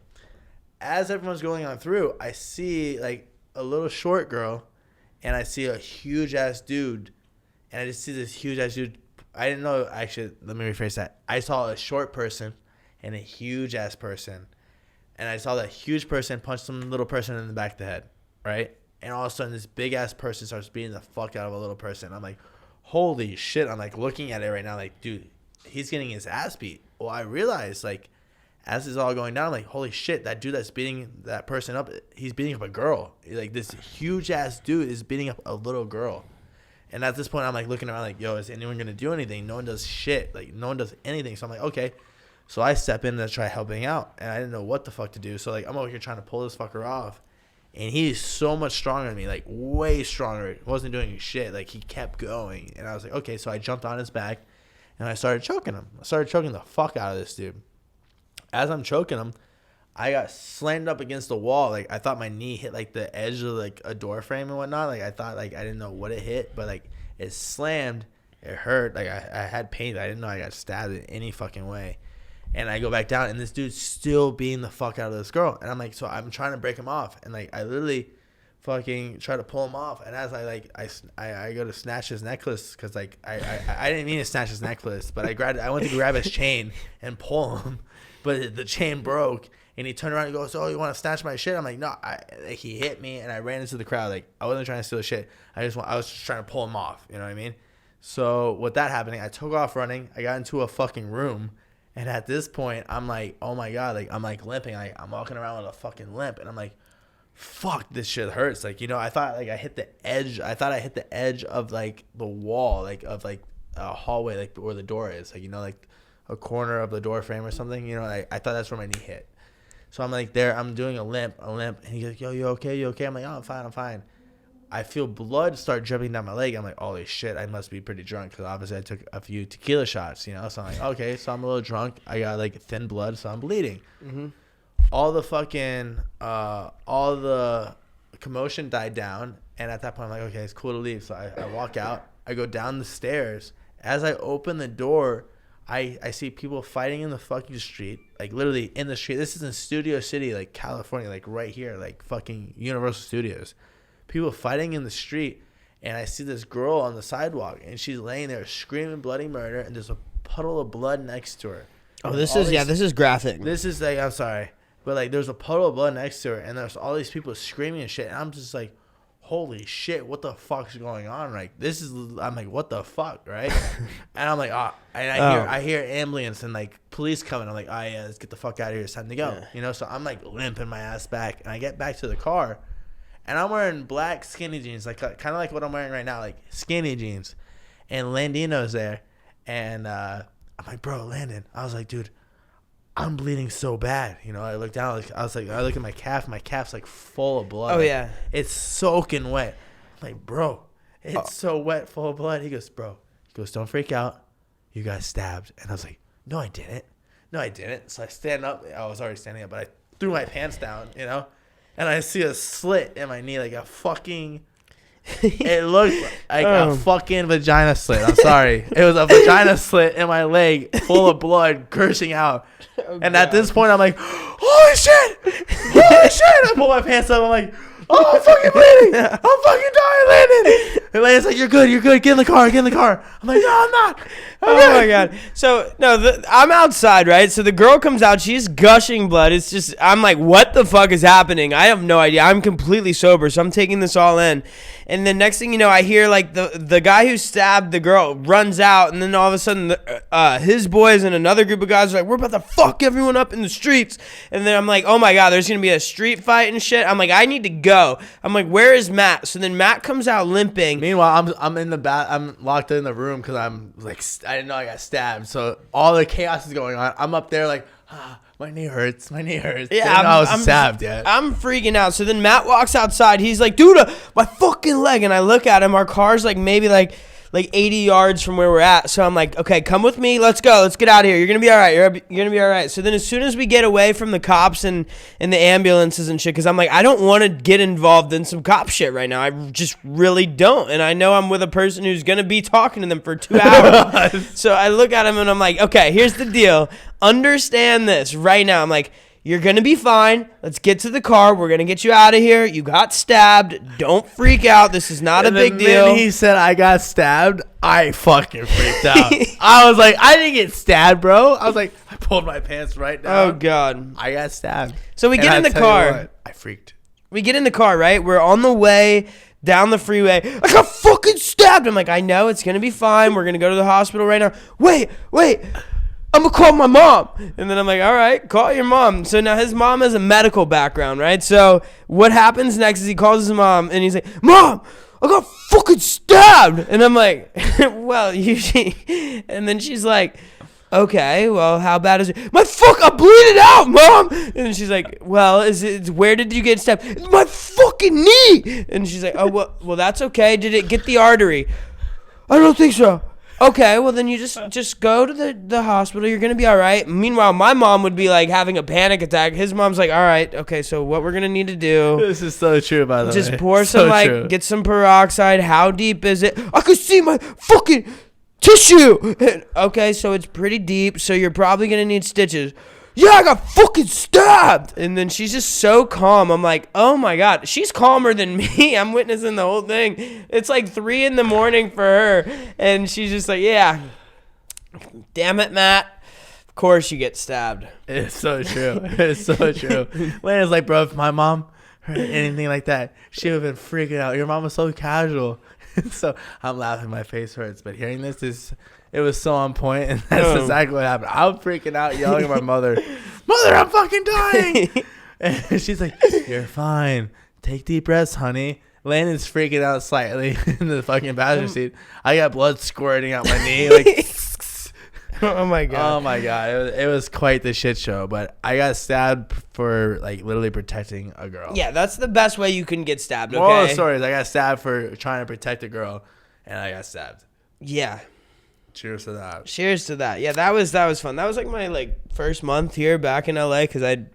As everyone's going on through, I see, like, a little short girl, and I see a huge-ass dude. And I just see this huge-ass dude. I didn't know, actually, let me rephrase that. I saw a short person and a huge-ass person. And I saw that huge person punch some little person in the back of the head, right? And all of a sudden, this big-ass person starts beating the fuck out of a little person. I'm like, holy shit. I'm, like, looking at it right now, like, dude, he's getting his ass beat. Well, I realized, like, As this is all going down, I'm like, holy shit, that dude that's beating that person up, he's beating up a girl. Like, this huge ass dude is beating up a little girl. And at this point, I'm like looking around like, yo, is anyone gonna do anything? No one does shit. Like, no one does anything. So I'm like, okay. So I step in to try helping out, and I didn't know what the fuck to do. So like, I'm over here trying to pull this fucker off, and he's so much stronger than me, like way stronger. Wasn't doing shit. Like, he kept going, and I was like, okay. So I jumped on his back, and I started choking him. I started choking the fuck out of this dude. As I'm choking him, I got slammed up against the wall. Like, I thought my knee hit like the edge of like a door frame and whatnot. Like, I thought, like, I didn't know what it hit, but like it slammed. It hurt. Like, I had pain. I didn't know I got stabbed in any fucking way. And I go back down, and this dude's still beating the fuck out of this girl. And I'm like, so I'm trying to break him off, and like I literally fucking try to pull him off. And as I go to snatch his necklace, because like I didn't mean to snatch his necklace, but I went to grab his chain and pull him, but the chain broke. And he turned around and goes, oh, you want to snatch my shit? I'm like, no. He hit me, and I ran into the crowd. Like, I wasn't trying to steal his shit. I was just trying to pull him off. You know what I mean? So with that happening, I took off running. I got into a fucking room. And at this point, I'm like, oh, my God. Like, I'm, like, limping. Like, I'm walking around with a fucking limp. And I'm like, fuck, this shit hurts. Like, you know, I thought, like, I hit the edge. I thought I hit the edge of, like, the wall, like, of, like, a hallway, like, where the door is. Like, you know, like, a corner of the door frame or something. You know, I thought that's where my knee hit. So I'm like there, I'm doing a limp, and he's like, yo, you okay? I'm like, oh, I'm fine. I feel blood start dripping down my leg. I'm like, holy shit, I must be pretty drunk, because obviously I took a few tequila shots, you know? So I'm like, okay, so I'm a little drunk. I got like thin blood, so I'm bleeding. Mm-hmm. All the commotion died down, and at that point I'm like, okay, it's cool to leave. So I walk out. I go down the stairs. As I open the door, I see people fighting in the fucking street, like literally in the street. This is in Studio City, like California, like right here, like fucking Universal Studios. People fighting in the street, and I see this girl on the sidewalk, and she's laying there screaming bloody murder, and there's a puddle of blood next to her. Oh, this is graphic. This is like, I'm sorry, but like there's a puddle of blood next to her, and there's all these people screaming and shit, and I'm just like, holy shit, what the fuck's going on? Like, I'm like, what the fuck, right? And I'm like, I hear ambulance and like police coming. I'm like, oh yeah, let's get the fuck out of here. It's time to go. Yeah. You know, so I'm like limping my ass back, and I get back to the car, and I'm wearing black skinny jeans, like kind of like what I'm wearing right now, like skinny jeans. And Landino's there, and I'm like, bro, Landn. I was like, dude, I'm bleeding so bad. You know, I look down, like, I look at my calf. My calf's like full of blood. Oh, like, yeah. It's soaking wet. I'm like, bro, it's so wet, full of blood. He goes, don't freak out. You got stabbed. And I was like, no, I didn't. So I stand up. I was already standing up, but I threw my pants down, you know, and I see a slit in my knee, like a fucking. It looked like a fucking vagina slit. I'm sorry. It was a vagina slit in my leg, full of blood, gushing out. And at this point, I'm like, holy shit! I pull my pants up. I'm like, oh, I'm fucking bleeding. I'm fucking dying, Landn. And Landon's like, you're good. Get in the car. I'm like, no, I'm not. Oh my God. So no, I'm outside, right? So the girl comes out. She's gushing blood. It's just, I'm like, what the fuck is happening? I have no idea. I'm completely sober, so I'm taking this all in. And the next thing you know, I hear like the guy who stabbed the girl runs out, and then all of a sudden, his boys and another group of guys are like, we're about to fuck everyone up in the streets. And then I'm like, oh my God, there's gonna be a street fight and shit. I'm like, I need to go. I'm like, where is Matt? So then Matt comes out limping. Meanwhile, I'm locked in the room because I'm like, I didn't know I got stabbed. So all the chaos is going on. I'm up there like, my knee hurts. Yeah, I was stabbed yet. I'm freaking out. So then Matt walks outside. He's like, dude, my fucking leg. And I look at him. Our car's like maybe like 80 yards from where we're at. So I'm like, okay, come with me. Let's go. Let's get out of here. You're going to be all right. You're going to be all right. So then as soon as we get away from the cops and the ambulances and shit, because I'm like, I don't want to get involved in some cop shit right now. I just really don't. And I know I'm with a person who's going to be talking to them for 2 hours. So I look at him and I'm like, okay, here's the deal. Understand this right now. I'm like, you're going to be fine. Let's get to the car. We're going to get you out of here. You got stabbed. Don't freak out. This is not a big deal. And he said I got stabbed, I fucking freaked out. I was like, I didn't get stabbed, bro. I was like, I pulled my pants right down. Oh, God. I got stabbed. So we get in the car. I freaked. We get in the car, right? We're on the way down the freeway. I got fucking stabbed. I'm like, I know. It's going to be fine. We're going to go to the hospital right now. Wait. I'm gonna call my mom. And then I'm like, all right, call your mom. So now his mom has a medical background, right? So what happens next is he calls his mom and he's like, Mom, I got fucking stabbed. And I'm like, well, and then she's like, okay, well, how bad is it? I'm bleeding out, Mom. And she's like, well, where did you get stabbed? My fucking knee. And she's like, oh, well, that's okay. Did it get the artery? I don't think so. Okay, well then you just go to the hospital. You're gonna be all right. Meanwhile, my mom would be like having a panic attack. His mom's like, all right, okay, so what we're gonna need to do? This is so true, by the way. Just pour some get some peroxide. How deep is it? I could see my fucking tissue. Okay, so it's pretty deep. So you're probably gonna need stitches. Yeah, I got fucking stabbed. And then she's just so calm. I'm like, oh my God, she's calmer than me. I'm witnessing the whole thing. It's like 3 a.m. for her. And she's just like, yeah, damn it, Matt. Of course you get stabbed. It's so true. It's so true. Landon's like, bro, if my mom heard anything like that, she would have been freaking out. Your mom was so casual. So I'm laughing. My face hurts. But hearing this it was so on point, and that's exactly what happened. I was freaking out, yelling at my mother, Mother, I'm fucking dying. And she's like, you're fine. Take deep breaths, honey. Landon's freaking out slightly in the fucking passenger seat. I got blood squirting out my knee. Like, oh my God. Oh my God. It was quite the shit show, but I got stabbed for like literally protecting a girl. Yeah, that's the best way you can get stabbed, okay? Moral of the story is I got stabbed for trying to protect a girl, and I got stabbed. Yeah. Cheers to that. Cheers to that. Yeah, that was fun. That was like my first month here back in LA because I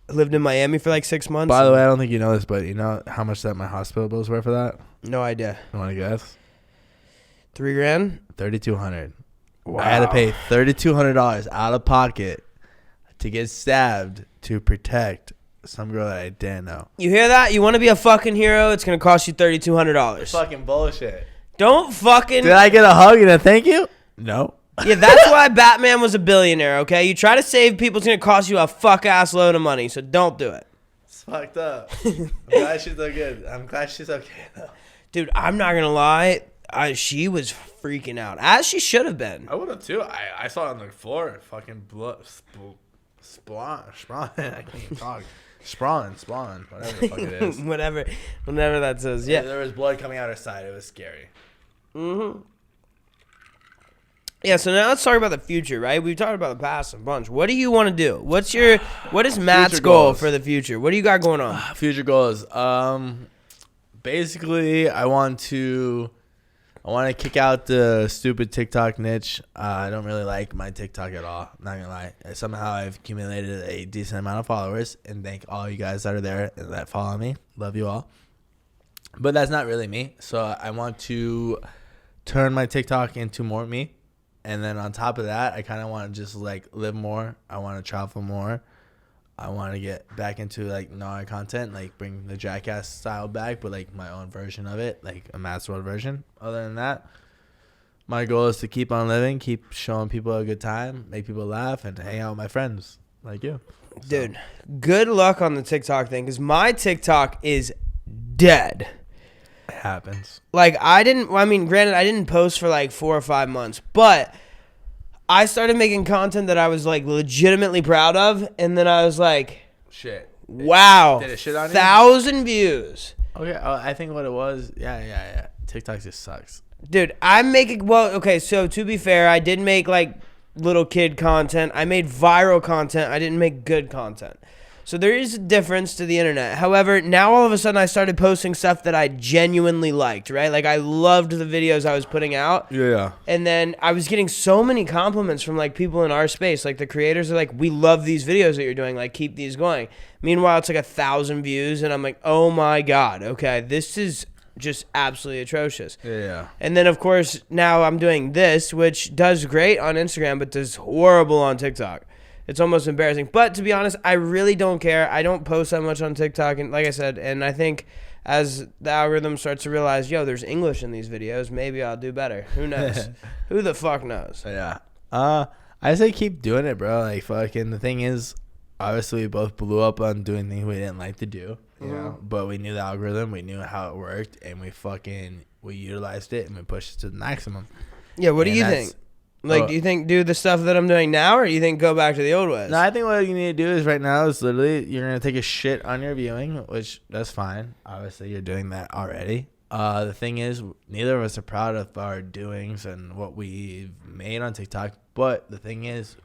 lived in Miami for like 6 months. By the way, I don't think you know this, but you know how much that my hospital bills were for that? No idea. You want to guess? $3,000? $3,200. Wow. I had to pay $3,200 out of pocket to get stabbed to protect some girl that I didn't know. You hear that? You want to be a fucking hero? It's gonna cost you $3,200. Fucking bullshit. Don't fucking. Did I get a hug and a thank you? No. Yeah, that's why Batman was a billionaire. Okay, you try to save people, it's gonna cost you a fuck ass load of money. So don't do it. It's fucked up. I'm glad she's so good. I'm glad she's okay though. Dude, I'm not gonna lie. She was freaking out, as she should have been. I would have too. I saw it on the floor. Fucking blood. Spawn. I can't even talk. Spawn. Whatever the fuck it is. whatever that says. Yeah. There was blood coming out her side. It was scary. Mm-hmm. Yeah, so now let's talk about the future, right? We've talked about the past a bunch. What do you want to do? What is Matt's goal for the future? What do you got going on? Future goals. Basically, I want to kick out the stupid TikTok niche. I don't really like my TikTok at all. Not gonna lie. Somehow I've accumulated a decent amount of followers, and thank all you guys that are there and that follow me. Love you all. But that's not really me. So I want to turn my TikTok into more me. And then on top of that, I kind of want to just like live more. I want to travel more. I want to get back into like Nara content, like bring the Jackass style back, but like my own version of it, like a Matt's World version. Other than that, my goal is to keep on living, keep showing people a good time, make people laugh, and hang out with my friends like you. Dude, good luck on the TikTok thing, because my TikTok is dead. It happens. Like, granted, I didn't post for like 4 or 5 months, but I started making content that I was like legitimately proud of, and then I was like, shit. Wow. Did it shit on you? 1,000 views. Okay, I think what it was, yeah. TikTok just sucks. Dude, I'm making, so to be fair, I did make like little kid content. I made viral content. I didn't make good content. So there is a difference to the internet. However, now all of a sudden I started posting stuff that I genuinely liked, right? Like I loved the videos I was putting out. Yeah. And then I was getting so many compliments from like people in our space. Like the creators are like, we love these videos that you're doing. Like keep these going. Meanwhile, it's like 1,000 views. And I'm like, oh my God. Okay, this is just absolutely atrocious. Yeah. And then of course now I'm doing this, which does great on Instagram, but does horrible on TikTok. It's almost embarrassing. But to be honest, I really don't care. I don't post that much on TikTok. And like I said, and I think as the algorithm starts to realize, there's English in these videos, maybe I'll do better. Who knows? Who the fuck knows? Yeah. I say keep doing it, bro. Like, fucking, the thing is, obviously we both blew up on doing things we didn't like to do. You know? But we knew the algorithm. We knew how it worked. And we utilized it and we pushed it to the maximum. Yeah, what do you think? Like, do you think do the stuff that I'm doing now, or do you think go back to the old ways? No, I think what you need to do is right now is literally you're gonna take a shit on your viewing, which that's fine. Obviously, you're doing that already. The thing is, neither of us are proud of our doings and what we've made on TikTok. But the thing is,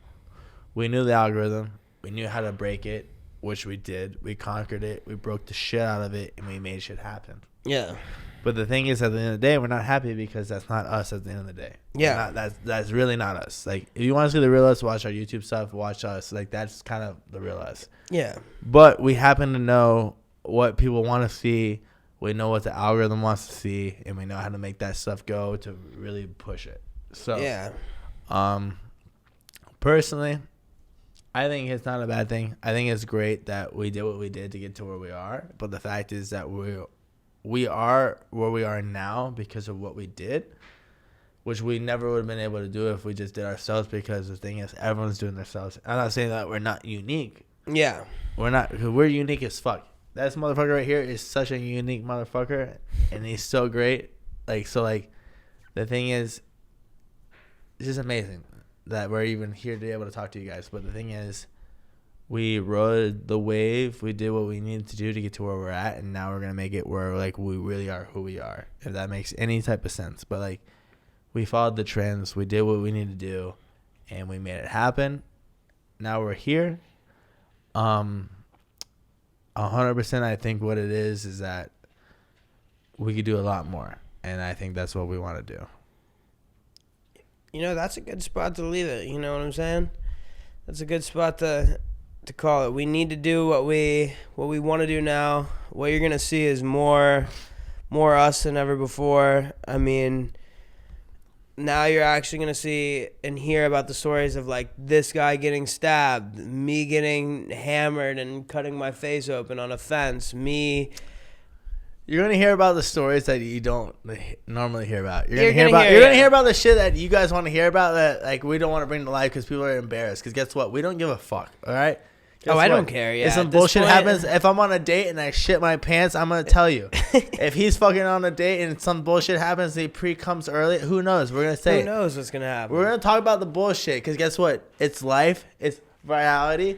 we knew the algorithm. We knew how to break it, which we did. We conquered it. We broke the shit out of it, and we made shit happen. Yeah. But the thing is, at the end of the day, we're not happy because that's not us at the end of the day. Yeah. That's really not us. Like, if you want to see the real us, watch our YouTube stuff, watch us. Like, that's kind of the real us. Yeah. But we happen to know what people want to see. We know what the algorithm wants to see, and we know how to make that stuff go to really push it. So, yeah. Personally, I think it's not a bad thing. I think it's great that we did what we did to get to where we are. But the fact is that we are where we are now because of what we did, which we never would have been able to do if we just did ourselves, because the thing is, everyone's doing themselves. I'm not saying that we're not unique. Yeah. We're not, because we're unique as fuck. This motherfucker right here is such a unique motherfucker, and he's so great. Like, so, like, the thing is, it's just amazing that we're even here to be able to talk to you guys. But the thing is, we rode the wave. We did what we needed to do to get to where we're at, and now we're gonna make it where, like, we really are who we are, if that makes any type of sense. But, like, we followed the trends. We did what we needed to do, and we made it happen. Now we're here. 100%. I think what it is that we could do a lot more, and I think that's what we want to do. You know, that's a good spot to leave it. You know what I'm saying? That's a good spot to call it. We need to do what we want to do now. What you're gonna see is more us than ever before. I mean, now you're actually gonna see and hear about the stories of, like, this guy getting stabbed, me getting hammered and cutting my face open on a fence, me. You're gonna hear about the stories that you don't normally hear about. You're You're gonna hear about the shit that you guys want to hear about that, like, we don't want to bring to life because people are embarrassed. Because guess what? We don't give a fuck. All right. I don't care. Yeah. If some bullshit happens, if I'm on a date and I shit my pants, I'm gonna tell you. If he's fucking on a date and some bullshit happens, he pre-comes early. Who knows? We're gonna say. Who knows what's gonna happen? We're gonna talk about the bullshit because guess what? It's life. It's reality.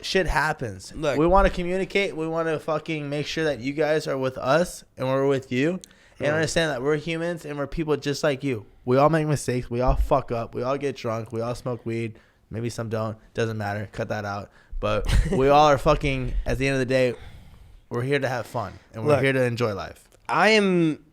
Shit happens. Look, we want to communicate. We want to fucking make sure that you guys are with us and we're with you, and understand that we're humans and we're people just like you. We all make mistakes. We all fuck up. We all get drunk. We all smoke weed. Maybe some don't. Doesn't matter. Cut that out. But we all are fucking, at the end of the day, we're here to have fun. And we're here to enjoy life. I am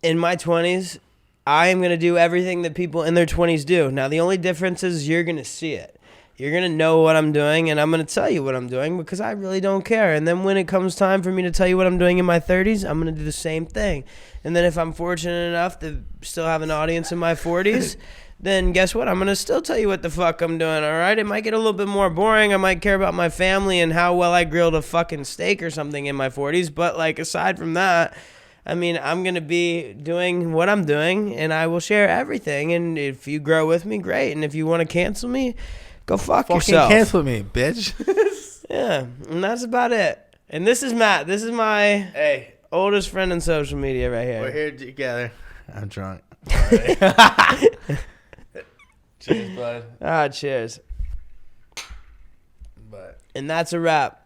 in my 20s. I am going to do everything that people in their 20s do. Now, the only difference is you're going to see it. You're going to know what I'm doing, and I'm going to tell you what I'm doing because I really don't care. And then when it comes time for me to tell you what I'm doing in my 30s, I'm going to do the same thing. And then if I'm fortunate enough to still have an audience in my 40s, then guess what? I'm going to still tell you what the fuck I'm doing, all right? It might get a little bit more boring. I might care about my family and how well I grilled a fucking steak or something in my 40s. But, like, aside from that, I mean, I'm going to be doing what I'm doing, and I will share everything. And if you grow with me, great. And if you want to cancel me, go fuck yourself. Fucking cancel me, bitch. Yeah, and that's about it. And this is Matt. This is my oldest friend in social media right here. We're here together. I'm drunk. Cheers, bud. Cheers. But And that's a wrap.